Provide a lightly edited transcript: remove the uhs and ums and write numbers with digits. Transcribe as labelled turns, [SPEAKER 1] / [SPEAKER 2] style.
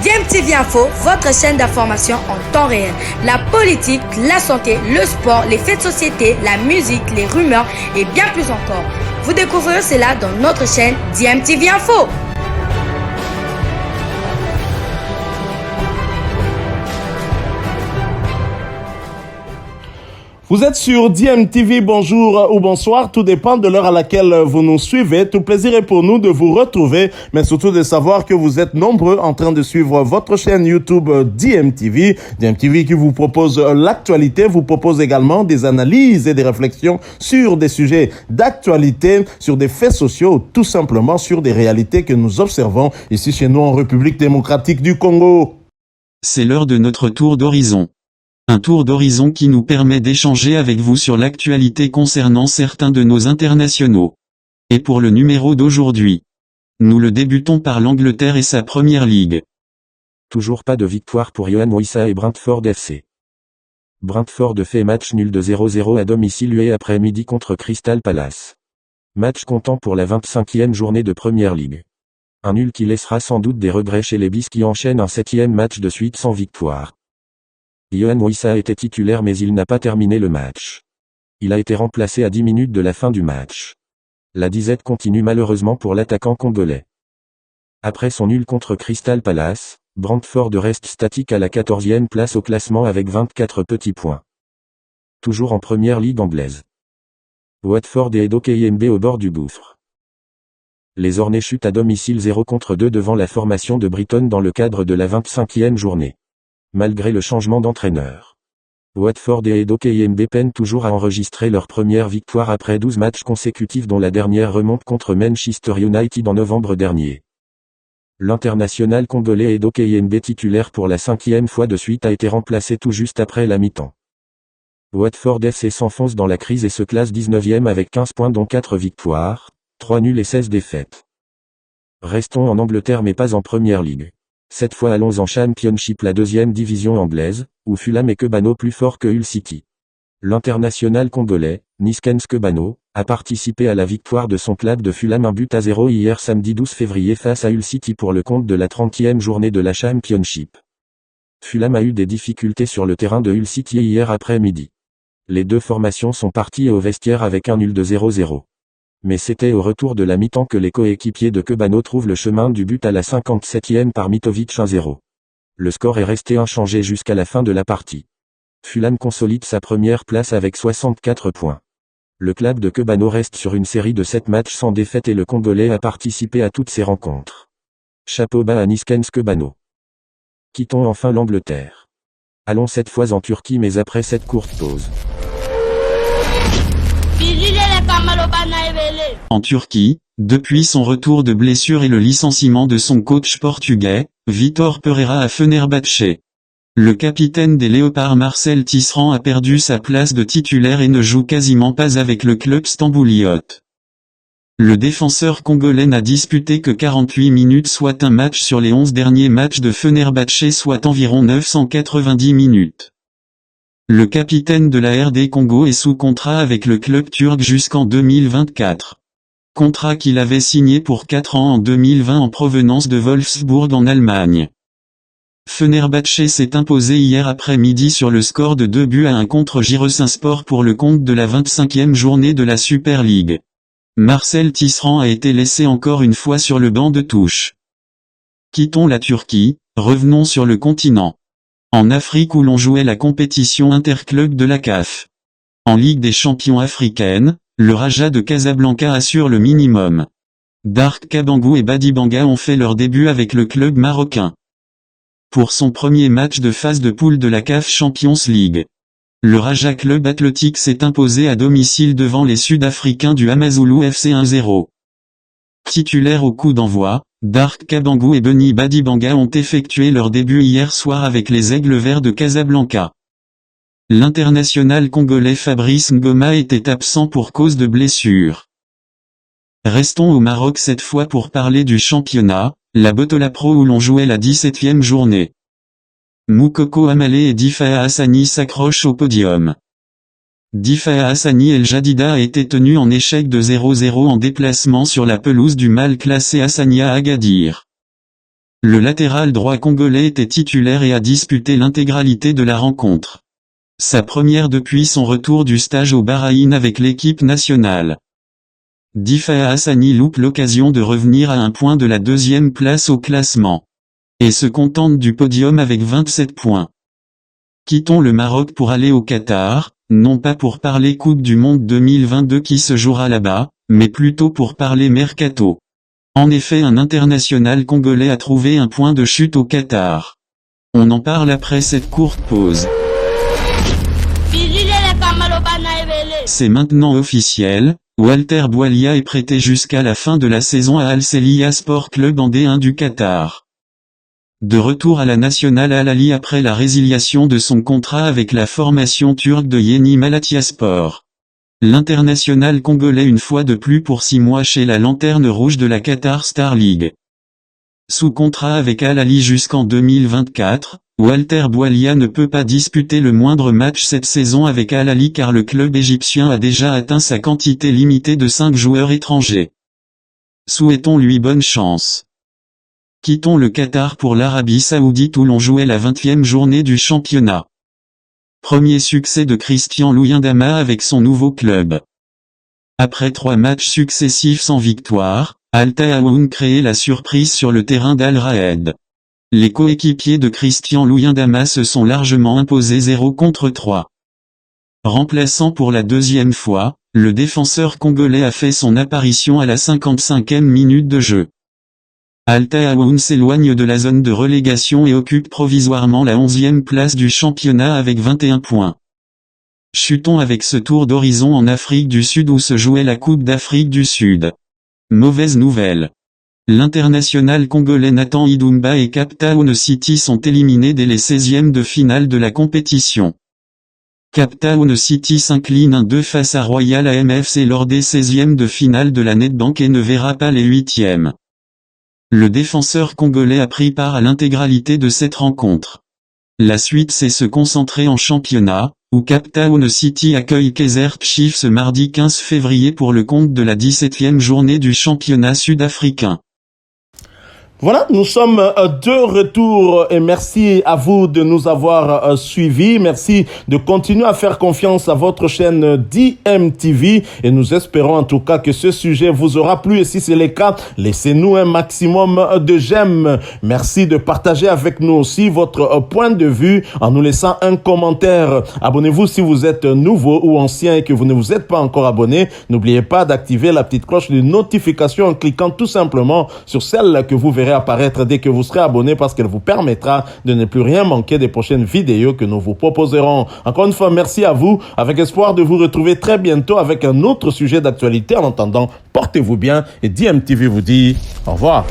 [SPEAKER 1] DMTV Info, votre chaîne d'information en temps réel. La politique, la santé, le sport, les faits de société, la musique, les rumeurs et bien plus encore. Vous découvrirez cela dans notre chaîne DMTV Info.
[SPEAKER 2] Vous êtes sur DMTV, bonjour ou bonsoir, tout dépend de l'heure à laquelle vous nous suivez. Tout plaisir est pour nous de vous retrouver, mais surtout de savoir que vous êtes nombreux en train de suivre votre chaîne YouTube DMTV. DMTV qui vous propose l'actualité, vous propose également des analyses et des réflexions sur des sujets d'actualité, sur des faits sociaux, tout simplement sur des réalités que nous observons ici chez nous en République démocratique du Congo.
[SPEAKER 3] C'est l'heure de notre tour d'horizon. Un tour d'horizon qui nous permet d'échanger avec vous sur l'actualité concernant certains de nos internationaux. Et pour le numéro d'aujourd'hui, nous le débutons par l'Angleterre et sa première ligue.
[SPEAKER 4] Toujours pas de victoire pour Yohan Wissa et Brentford FC. Brentford fait match nul de 0-0 à domicile après-midi contre Crystal Palace. Match comptant pour la 25e journée de Première Ligue. Un nul qui laissera sans doute des regrets chez les Bis qui enchaînent un 7e match de suite sans victoire. Yohan Wissa était titulaire mais il n'a pas terminé le match. Il a été remplacé à 10 minutes de la fin du match. La disette continue malheureusement pour l'attaquant congolais. Après son nul contre Crystal Palace, Brentford reste statique à la 14e place au classement avec 24 petits points. Toujours en première ligue anglaise. Watford et Edo KMB au bord du gouffre. Les Ornais chutent à domicile 0-2 devant la formation de Brighton dans le cadre de la 25e journée. Malgré le changement d'entraîneur. Watford et Edo KMB peinent toujours à enregistrer leur première victoire après 12 matchs consécutifs dont la dernière remonte contre Manchester United en novembre dernier. L'international congolais Edo KMB titulaire pour la 5e fois de suite a été remplacé tout juste après la mi-temps. Watford FC s'enfonce dans la crise et se classe 19e avec 15 points dont 4 victoires, 3 nuls et 16 défaites. Restons en Angleterre mais pas en Première Ligue. Cette fois allons en Championship, la 2e division anglaise, où Fulham et Kebano plus fort que Hull City. L'international congolais, Niskens Kebano, a participé à la victoire de son club de Fulham 1-0 hier samedi 12 février face à Hull City pour le compte de la 30e journée de la Championship. Fulham a eu des difficultés sur le terrain de Hull City hier après-midi. Les deux formations sont parties au vestiaire avec un nul de 0-0. Mais c'était au retour de la mi-temps que les coéquipiers de Kebano trouvent le chemin du but à la 57e par Mitovic 1-0. Le score est resté inchangé jusqu'à la fin de la partie. Fulham consolide sa première place avec 64 points. Le club de Kebano reste sur une série de 7 matchs sans défaite et le Congolais a participé à toutes ces rencontres. Chapeau bas à Niskens Kebano. Quittons enfin l'Angleterre. Allons cette fois en Turquie mais après cette courte pause.
[SPEAKER 3] En Turquie, depuis son retour de blessure et le licenciement de son coach portugais, Vitor Pereira à Fenerbahçe. Le capitaine des Léopards Marcel Tisserand a perdu sa place de titulaire et ne joue quasiment pas avec le club stambouliote. Le défenseur congolais n'a disputé que 48 minutes soit un match sur les 11 derniers matchs de Fenerbahçe soit environ 990 minutes. Le capitaine de la RD Congo est sous contrat avec le club turc jusqu'en 2024. Contrat qu'il avait signé pour 4 ans en 2020 en provenance de Wolfsburg en Allemagne. Fenerbahçe s'est imposé hier après-midi sur le score de 2-1 contre Giresunspor pour le compte de la 25e journée de la Super League. Marcel Tisserand a été laissé encore une fois sur le banc de touche. Quittons la Turquie, revenons sur le continent. En Afrique où l'on jouait la compétition interclub de la CAF. En Ligue des champions africaine, le Raja de Casablanca assure le minimum. Dark Kabangou et Badibanga ont fait leur début avec le club marocain. Pour son premier match de phase de poule de la CAF Champions League. Le Raja Club Athletic s'est imposé à domicile devant les Sud-Africains du Amazulu FC 1-0. Titulaires au coup d'envoi, Dark Kabangou et Benny Badibanga ont effectué leur début hier soir avec les Aigles Verts de Casablanca. L'international congolais Fabrice Ngoma était absent pour cause de blessure. Restons au Maroc cette fois pour parler du championnat, la Botola Pro où l'on jouait la 17e journée. Moukoko Amalé et Difa'a Hassani s'accrochent au podium. Difa'a Hassani El Jadida a été tenu en échec de 0-0 en déplacement sur la pelouse du mal classé Hassania Agadir. Le latéral droit congolais était titulaire et a disputé l'intégralité de la rencontre. Sa première depuis son retour du stage au Bahreïn avec l'équipe nationale. Difa Hassani loupe l'occasion de revenir à un point de la deuxième place au classement. Et se contente du podium avec 27 points. Quittons le Maroc pour aller au Qatar, non pas pour parler Coupe du Monde 2022 qui se jouera là-bas, mais plutôt pour parler mercato. En effet, un international congolais a trouvé un point de chute au Qatar. On en parle après cette courte pause. C'est maintenant officiel, Walter Boualia est prêté jusqu'à la fin de la saison à Al Seliyah Sport Club en D1 du Qatar. De retour à la nationale Al Ahly après la résiliation de son contrat avec la formation turque de Yeni Malatyaspor. L'international congolais une fois de plus pour 6 mois chez la Lanterne Rouge de la Qatar Star League. Sous contrat avec Al Ahly jusqu'en 2024, Walter Boualia ne peut pas disputer le moindre match cette saison avec Al Ahly car le club égyptien a déjà atteint sa quantité limitée de 5 joueurs étrangers. Souhaitons-lui bonne chance. Quittons le Qatar pour l'Arabie Saoudite où l'on jouait la 20e journée du championnat. Premier succès de Christian Luyendama avec son nouveau club. Après 3 matchs successifs sans victoire, Al Tahawoun créait la surprise sur le terrain d'Al Raed. Les coéquipiers de Christian Luyendama se sont largement imposés 0-3. Remplaçant pour la deuxième fois, le défenseur congolais a fait son apparition à la 55e minute de jeu. Al Tahawoun s'éloigne de la zone de relégation et occupe provisoirement la 11e place du championnat avec 21 points. Chutons avec ce tour d'horizon en Afrique du Sud où se jouait la Coupe d'Afrique du Sud. Mauvaise nouvelle. L'international congolais Nathan Idumba et Cape Town City sont éliminés dès les 16e de finale de la compétition. Cape Town City s'incline 1-2 face à Royal AMFC lors des 16e de finale de la Nedbank et ne verra pas les 8e. Le défenseur congolais a pris part à l'intégralité de cette rencontre. La suite c'est se concentrer en championnat, où Cape Town City accueille Kaizer Chiefs ce mardi 15 février pour le compte de la 17e journée du championnat sud-africain.
[SPEAKER 2] Voilà, nous sommes de retour et merci à vous de nous avoir suivis. Merci de continuer à faire confiance à votre chaîne DMTV et nous espérons en tout cas que ce sujet vous aura plu et si c'est le cas, laissez-nous un maximum de j'aime. Merci de partager avec nous aussi votre point de vue en nous laissant un commentaire. Abonnez-vous si vous êtes nouveau ou ancien et que vous ne vous êtes pas encore abonné. N'oubliez pas d'activer la petite cloche de notification en cliquant tout simplement sur celle que vous verrez apparaître dès que vous serez abonné parce qu'elle vous permettra de ne plus rien manquer des prochaines vidéos que nous vous proposerons. Encore une fois, merci à vous, avec espoir de vous retrouver très bientôt avec un autre sujet d'actualité. En attendant, portez-vous bien et DMTV vous dit au revoir.